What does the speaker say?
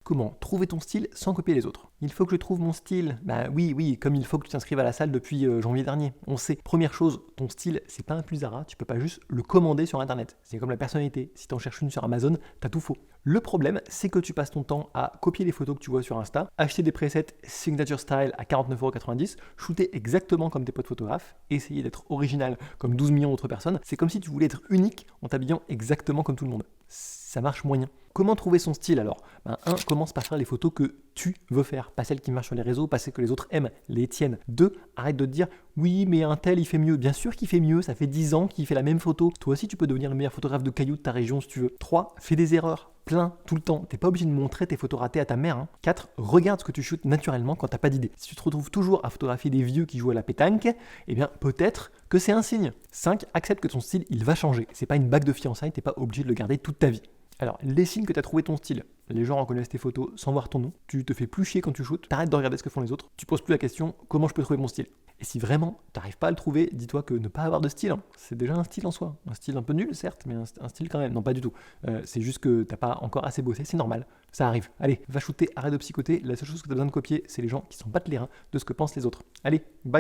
Comment trouver ton style sans copier les autres? Il faut que je trouve mon style. Bah oui, comme il faut que tu t'inscrives à la salle depuis janvier dernier. On sait. Première chose, ton style, c'est pas un plus Zara, tu peux pas juste le commander sur internet. C'est comme la personnalité. Si t'en cherches une sur Amazon, t'as tout faux. Le problème, c'est que tu passes ton temps à copier les photos que tu vois sur Insta, acheter des presets Signature Style à 49,90€, shooter exactement comme tes potes photographes, essayer d'être original comme 12 millions d'autres personnes. C'est comme si tu voulais être unique en t'habillant exactement comme tout le monde. Ça marche moyen. Comment trouver son style alors? Commence par faire les photos que tu veux faire, pas celles qui marchent sur les réseaux, pas celles que les autres aiment, les tiennes. 2, arrête de te dire oui mais un tel il fait mieux. Bien sûr qu'il fait mieux, ça fait 10 ans qu'il fait la même photo. Toi aussi tu peux devenir le meilleur photographe de cailloux de ta région si tu veux. 3, fais des erreurs. Plein, tout le temps. T'es pas obligé de montrer tes photos ratées à ta mère. 4, regarde ce que tu shootes naturellement quand t'as pas d'idée. Si tu te retrouves toujours à photographier des vieux qui jouent à la pétanque, eh bien peut-être que c'est un signe. 5, accepte que ton style il va changer. C'est pas une bague de fiançailles, t'es pas obligé de le garder toute ta vie. Alors, les signes que tu as trouvé ton style. Les gens reconnaissent tes photos sans voir ton nom. Tu te fais plus chier quand tu shootes. T'arrêtes de regarder ce que font les autres. Tu poses plus la question comment je peux trouver mon style. Et si vraiment t'arrives pas à le trouver, dis-toi que ne pas avoir de style, c'est déjà un style en soi. Un style un peu nul certes, mais un style quand même. Non, pas du tout. C'est juste que t'as pas encore assez bossé, c'est normal. Ça arrive. Allez, va shooter, arrête de psychoter. La seule chose que tu as besoin de copier, c'est les gens qui s'en battent les reins de ce que pensent les autres. Allez, bye.